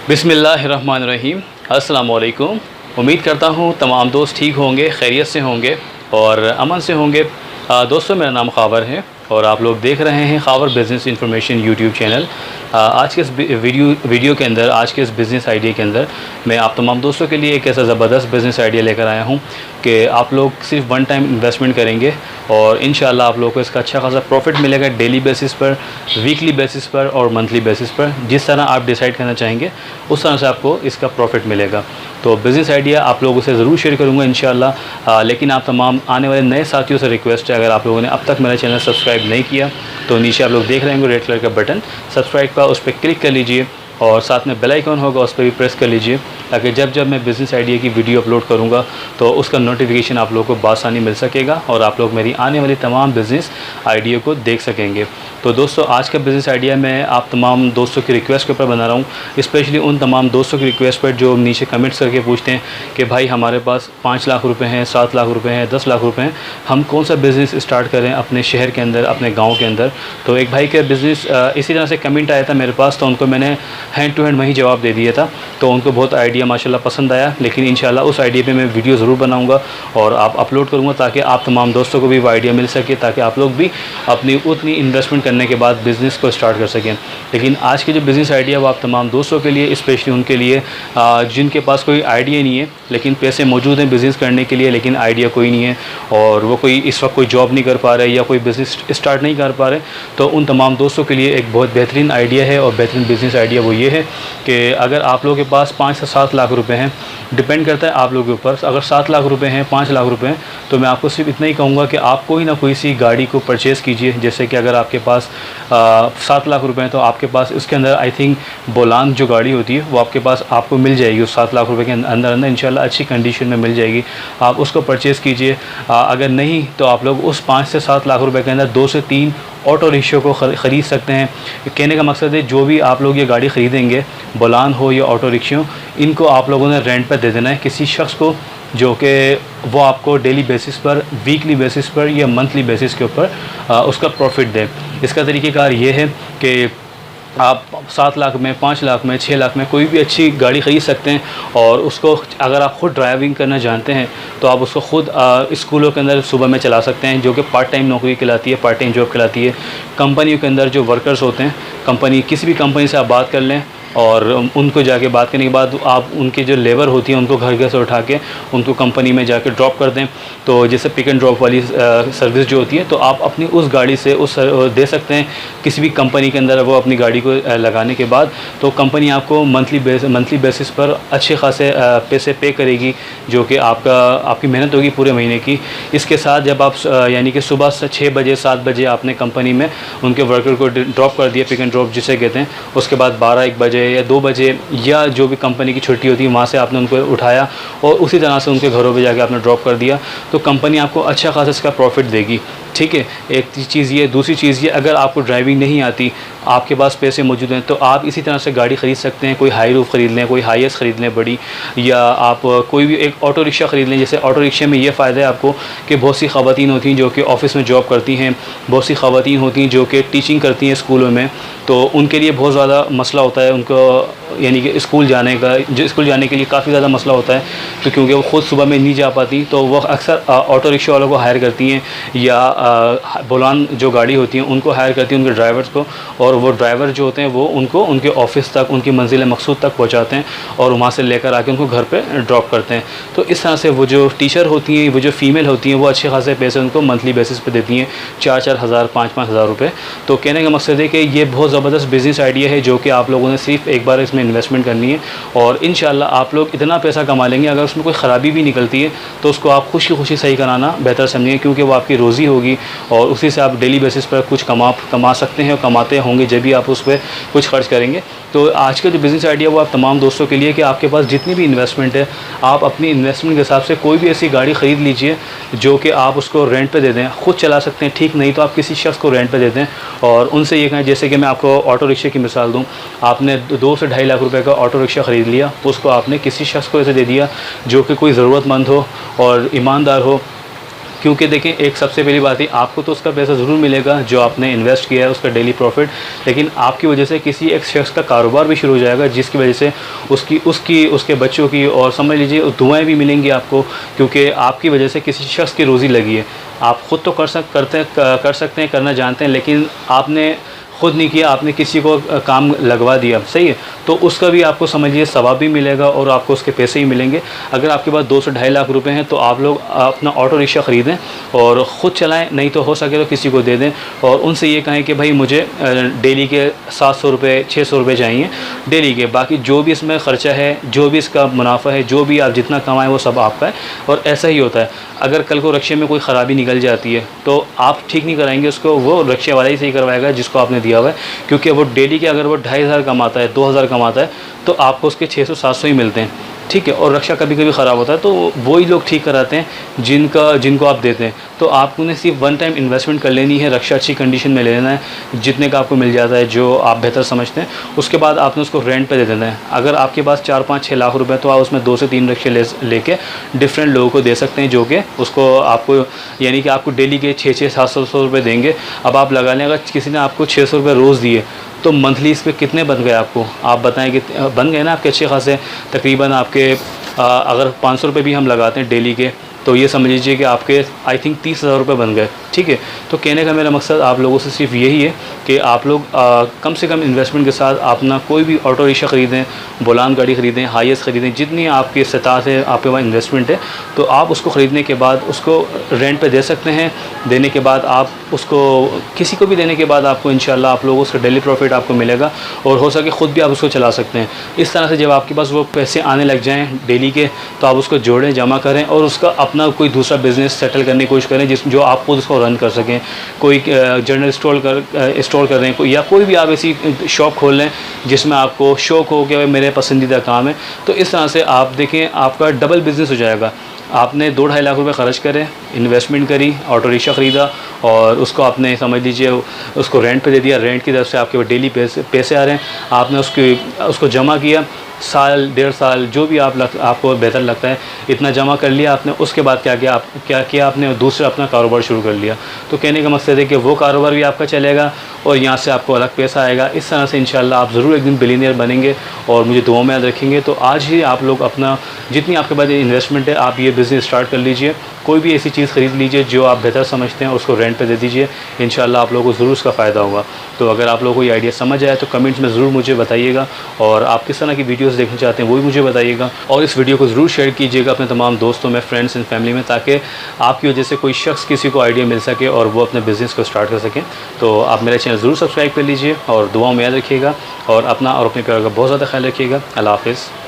बिस्मिल्लाहिर्रहमानिर्रहीम। अस्सलाम वालेकुम। उम्मीद करता हूँ तमाम दोस्त ठीक होंगे, खैरियत से होंगे और अमन से होंगे। दोस्तों, मेरा नाम ख़ावर है और आप लोग देख रहे हैं ख़ावर बिज़नेस इंफॉर्मेशन यूट्यूब चैनल। आज के इस वीडियो के अंदर, आज के इस बिज़नेस आइडिया के अंदर मैं आप तमाम दोस्तों के लिए एक ऐसा ज़बरदस्त बिज़नेस आइडिया लेकर आया हूँ कि आप लोग सिर्फ वन टाइम इन्वेस्टमेंट करेंगे और इंशाल्लाह आप लोगों को इसका अच्छा खासा प्रॉफिट मिलेगा डेली बेसिस पर, वीकली बेसिस पर और मंथली बेसिस पर। जिस तरह आप डिसाइड करना चाहेंगे उस तरह से आपको इसका प्रॉफिट मिलेगा। तो बिज़नेस आइडिया आप लोगों से ज़रूर शेयर करूँगा इंशाल्लाह। लेकिन आप तमाम आने वाले नए साथियों से रिक्वेस्ट है, अगर आप लोगों ने अब तक मेरा चैनल सब्सक्राइब नहीं किया तो नीचे आप लोग देख रहे होंगे रेड कलर का बटन सब्सक्राइब का, उस पर क्लिक कर लीजिए और साथ में बेल आइकन होगा उस पर भी प्रेस कर लीजिए, ताकि जब मैं बिज़नेस आइडिया की वीडियो अपलोड करूँगा तो उसका नोटिफिकेशन आप लोगों को बआसानी मिल सकेगा और आप लोग मेरी आने वाली तमाम बिज़नेस आइडिया को देख सकेंगे। तो दोस्तों, आज का बिज़नेस आइडिया मैं आप तमाम दोस्तों की रिक्वेस्ट के ऊपर बना रहा हूँ, स्पेशली उन तमाम दोस्तों की रिक्वेस्ट पर जो नीचे कमेंट्स करके पूछते हैं कि भाई हमारे पास 5 लाख रुपए हैं, 7 लाख रुपए हैं, 10 लाख रुपए हैं, हम कौन सा बिज़नेस स्टार्ट करें अपने शहर के अंदर, अपने गाँव के अंदर। तो एक भाई के बिज़नेस इसी तरह से कमेंट आया था मेरे पास, तो उनको मैंने हैंड टू हैंड वही जवाब दे दिया था। तो उनको बहुत आइडिया माशाल्लाह पसंद आया, लेकिन इंशाल्लाह उस आइडिया पे मैं वीडियो ज़रूर बनाऊंगा और आप अपलोड करूंगा ताकि आप तमाम दोस्तों को भी वो आइडिया मिल सके, ताकि आप लोग भी अपनी उतनी इन्वेस्टमेंट करने के बाद बिज़नेस को स्टार्ट कर सकें। लेकिन आज के जो बिज़नेस आइडिया वो आप तमाम दोस्तों के लिए, स्पेशली उनके लिए जिनके पास कोई आइडिया नहीं है लेकिन पैसे मौजूद हैं बिज़नेस करने के लिए, लेकिन आइडिया कोई नहीं है और वो कोई इस वक्त कोई जॉब नहीं कर पा रहे या कोई बिज़नेस स्टार्ट नहीं कर पा रहे। तो उन तमाम दोस्तों के लिए एक बहुत बेहतरीन आइडिया है और बेहतरीन बिज़नेस आइडिया वो ये है कि अगर आप लोगों के पास 5 से 7 लाख रुपए हैं, डिपेंड करता है आप लोगों के ऊपर, अगर 7 लाख रुपए हैं, 5 लाख रुपए हैं, तो मैं आपको सिर्फ इतना ही कहूँगा कि आप कोई ना कोई सी गाड़ी को परचेज़ कीजिए। जैसे कि अगर आपके पास 7 लाख रुपए हैं तो आपके पास उसके अंदर आई थिंक बोलान जो गाड़ी होती है वो आपके पास आपको मिल जाएगी, उस 7 लाख रुपए के अंदर इंशाल्लाह अच्छी कंडीशन में मिल जाएगी, आप उसको परचेज़ कीजिए। अगर नहीं तो आप लोग उस 5 से 7 लाख रुपए के अंदर 2 से 3 ऑटो रिक्शों को ख़रीद सकते हैं। कहने का मकसद है जो भी आप लोग ये गाड़ी ख़रीदेंगे, बोलान हो या ऑटो रिक्शों, इनको आप लोगों ने रेंट पर दे देना है किसी शख्स को जो कि वो आपको डेली बेसिस पर, वीकली बेसिस पर या मंथली बेसिस के ऊपर उसका प्रॉफिट दे। इसका तरीक़ेकार ये है कि आप 7 लाख में, 5 लाख में, 6 लाख में कोई भी अच्छी गाड़ी ख़रीद सकते हैं और उसको अगर आप ख़ुद ड्राइविंग करना जानते हैं तो आप उसको ख़ुद स्कूलों के अंदर सुबह में चला सकते हैं, जो कि पार्ट टाइम नौकरी कहलाती है, पार्ट टाइम जॉब कहलाती है। कंपनियों के अंदर जो वर्कर्स होते हैं, किसी भी कंपनी से आप बात कर लें और उनको जाके बात करने के बाद आप उनके जो लेबर होती है उनको घर से उठा के उनको कंपनी में जाके ड्रॉप कर दें। तो जैसे पिक एंड ड्रॉप वाली सर्विस जो होती है, तो आप अपनी उस गाड़ी से दे सकते हैं किसी भी कंपनी के अंदर। वो अपनी गाड़ी को लगाने के बाद तो कंपनी आपको मंथली बेसिस पर अच्छे खासे पैसे पे करेगी, जो कि आपकी मेहनत होगी पूरे महीने की। इसके साथ जब आप यानी कि सुबह से 6 बजे 7 बजे आपने कंपनी में उनके वर्कर को ड्रॉप कर दिया, पिक एंड ड्रॉप जिसे कहते हैं, उसके बाद 12-1 बजे या 2 बजे या जो भी कंपनी की छुट्टी होती है वहाँ से आपने उनको उठाया और उसी तरह से उनके घरों पे जाके आपने ड्रॉप कर दिया, तो कंपनी आपको अच्छा खासा इसका प्रॉफिट देगी। ठीक है, एक चीज़ ये। दूसरी चीज़ ये, अगर आपको ड्राइविंग नहीं आती, आपके पास पैसे मौजूद हैं, तो आप इसी तरह से गाड़ी ख़रीद सकते हैं। कोई हाई रूफ ख़रीद लें, कोई हाईएस्ट ख़रीद लें बड़ी, या आप कोई भी एक ऑटो रिक्शा ख़रीद लें। जैसे ऑटो रिक्शे में ये फ़ायदा है आपको कि बहुत सी ख़वातीन होती हैं जो कि ऑफ़िस में जॉब करती हैं, बहुत सी ख़वातीन होती हैं जो कि टीचिंग करती हैं स्कूलों में, तो उनके लिए बहुत ज़्यादा मसला होता है उनको, यानी कि स्कूल जाने के लिए काफ़ी ज़्यादा मसला होता है। तो क्योंकि वो ख़ुद सुबह में नहीं जा पाती, तो वो अक्सर ऑटो रिक्शा वालों को हायर करती हैं या बोलान जो गाड़ी होती हैं उनको हायर करती हैं, उनके ड्राइवर्स को, और वो ड्राइवर जो होते हैं वो उनको उनके ऑफ़िस तक, उनकी मंजिल मकसूद तक पहुंचाते हैं और वहाँ से लेकर आके उनको घर पे ड्रॉप करते हैं। तो इस तरह से वो जो टीचर होती हैं, वो जो फ़ीमेल होती हैं, वो अच्छे खासे पैसे उनको मंथली बेसिस पे देती हैं, 4-4 हज़ार, 5-5 हज़ार रुपये। तो कहने का मकसद है कि ये बहुत ज़बरदस्त बिज़नेस आइडिया है जो कि आप लोगों ने सिर्फ एक बार इसमें इन्वेस्टमेंट करनी है और इंशाल्लाह आप लोग इतना पैसा कमा लेंगे। अगर उसमें कोई ख़राबी भी निकलती है तो उसको आप खुशी खुशी सही कराना बेहतर समझेंगे, क्योंकि वो आपकी रोज़ी होगी और उसी से आप डेली बेसिस पर कुछ कमा सकते हैं और कमाते होंगे जब भी आप उस पर कुछ खर्च करेंगे। तो आज का जो बिज़नेस आइडिया वो आप तमाम दोस्तों के लिए कि आपके पास जितनी भी इन्वेस्टमेंट है, आप अपनी इन्वेस्टमेंट के हिसाब से कोई भी ऐसी गाड़ी ख़रीद लीजिए जो कि आप उसको रेंट पे दे दें। ख़ुद चला सकते हैं, ठीक नहीं तो आप किसी शख्स को रेंट पे दे दें और उनसे ये कहें, जैसे कि मैं आपको ऑटो रिक्शे की मिसाल दूँ, आपने 2 से 2.5 लाख रुपए का ऑटो रिक्शा ख़रीद लिया, तो उसको आपने किसी शख्स को ऐसे दे दिया जो कि कोई ज़रूरतमंद हो और ईमानदार हो, क्योंकि देखें, एक सबसे पहली बात ही, आपको तो उसका पैसा ज़रूर मिलेगा जो आपने इन्वेस्ट किया है, उसका डेली प्रॉफिट, लेकिन आपकी वजह से किसी एक शख्स का कारोबार भी शुरू हो जाएगा, जिसकी वजह से उसके बच्चों की, और समझ लीजिए दुआएं भी मिलेंगी आपको, क्योंकि आपकी वजह से किसी शख्स की रोज़ी लगी है। आप ख़ुद तो कर सकते हैं, करना जानते हैं, लेकिन आपने खुद नहीं किया, आपने किसी को काम लगवा दिया, सही है, तो उसका भी आपको समझिए सवाब भी मिलेगा और आपको उसके पैसे ही मिलेंगे। अगर आपके पास 2 से 2.5 लाख रुपए हैं तो आप लोग अपना ऑटो रिक्शा ख़रीदें और ख़ुद चलाएं, नहीं तो हो सके तो किसी को दे दें और उनसे ये कहें कि भाई मुझे डेली के 700 रुपये 600 रुपये चाहिए डेली के, बाकी जो भी इसमें ख़र्चा है, जो भी इसका मुनाफा है, जो भी आप जितना कमाएँ वो सब आपका है। और ऐसा ही होता है, अगर कल को रिक्शे में कोई ख़राबी निकल जाती है तो आप ठीक नहीं कराएंगे उसको, वो रिक्शे वाला ही सही करवाएगा जिसको आपने दिया हुआ है, क्योंकि वो डेली के अगर वो 2500 कमाता है, 2000 कमाता है, तो आपको उसके 600-700 ही मिलते हैं, ठीक है। और रिक्शा कभी कभी ख़राब होता है तो वही लोग ठीक कराते हैं जिनको आप देते हैं। तो आपने सिर्फ वन टाइम इन्वेस्टमेंट कर लेनी है, रिक्शा अच्छी कंडीशन में ले लेना है, जितने का आपको मिल जाता है जो आप बेहतर समझते हैं, उसके बाद आपने उसको रेंट पे दे देना है। अगर आपके पास 4-5-6 लाख रुपए, तो आप उसमें 2 से 3 रिक्शे लेके डिफरेंट लोगों को दे सकते हैं, जो कि उसको आपको, यानी कि आपको डेली के 600-700 रुपये देंगे। अब आप लगा लें, अगर किसी ने आपको 600 रुपये रोज़ दिए तो मंथली इस पर कितने बन गए आपको, आप बताएं कि बन गए ना आपके अच्छे खासे, तकरीबन आपके अगर 500 रुपये भी हम लगाते हैं डेली के, तो ये समझ लीजिए कि आपके आई थिंक 30,000 रुपये बन गए, ठीक है। तो कहने का मेरा मकसद आप लोगों से सिर्फ यही है कि आप लोग कम से कम इन्वेस्टमेंट के साथ अपना कोई भी ऑटो रिक्शा ख़रीदें, बोलान गाड़ी ख़रीदें, हाईएस ख़रीदें, जितनी आपकी इस्तात है, आपके पास इन्वेस्टमेंट है, तो आप उसको ख़रीदने के बाद उसको रेंट पे दे सकते हैं। देने के बाद आप उसको किसी को भी देने के बाद आपको इंशाल्लाह आप लोगों उसका डेली प्रॉफिट आपको मिलेगा और हो सके ख़ुद भी आप उसको चला सकते हैं। इस तरह से जब आपके पास वो पैसे आने लग जाएँ डेली के, तो आप उसको जोड़ें, जमा करें और उसका अपना कोई दूसरा बिज़नेस सेटल करने की कोशिश करें जो आप खुद उसको रन कर सकें। कोई जनरल स्टोर कर रहे हैं या कोई भी आप ऐसी शॉप खोल लें जिसमें आपको शौक़ हो कि मेरे पसंदीदा काम है, तो इस तरह से आप देखें आपका डबल बिज़नेस हो जाएगा। आपने 2-2.5 लाख रुपए ख़र्च करे, इन्वेस्टमेंट करी, ऑटो रिक्शा ख़रीदा और उसको आपने समझ लीजिए उसको रेंट पे दे दिया, रेंट की तरफ से आपके डेली पैसे आ रहे हैं, आपने उसको जमा किया, साल 1.5 साल जो भी आपको बेहतर लगता है इतना जमा कर लिया आपने। उसके बाद क्या किया आपने, दूसरा अपना कारोबार शुरू कर लिया। तो कहने का मकसद है कि वो कारोबार भी आपका चलेगा और यहाँ से आपको अलग पैसा आएगा। इस तरह से इंशाल्लाह आप ज़रूर एक दिन बिलियनियर बनेंगे और मुझे दुआ में याद रखेंगे। तो आज ही आप लोग अपना जितनी आपके पास इन्वेस्टमेंट है, आप ये बिज़नेस स्टार्ट कर लीजिए। कोई भी ऐसी चीज़ ख़रीद लीजिए जो आप बेहतर समझते हैं, उसको रेंट पे दे दीजिए, इंशाल्लाह आप लोगों को ज़रूर उसका फ़ायदा होगा। तो अगर आप लोगों को ये आइडिया समझ आया तो कमेंट्स में ज़रूर मुझे बताइएगा और आप किस तरह की वीडियोस देखना चाहते हैं वो भी मुझे बताइएगा। और इस वीडियो को ज़रूर शेयर कीजिएगा अपने तमाम दोस्तों में, फ्रेंड्स एंड फैमिली में, ताकि आपकी वजह से कोई शख्स किसी को आइडिया मिल सके और वो अपने बिज़नेस को स्टार्ट कर सकें। तो आप मेरा चैनल ज़रूर सब्सक्राइब कर लीजिए और दुआओं में याद रखिएगा और अपना और अपने प्यार का बहुत ज़्यादा ख्याल रखिएगा। अल्लाह हाफ़िज़।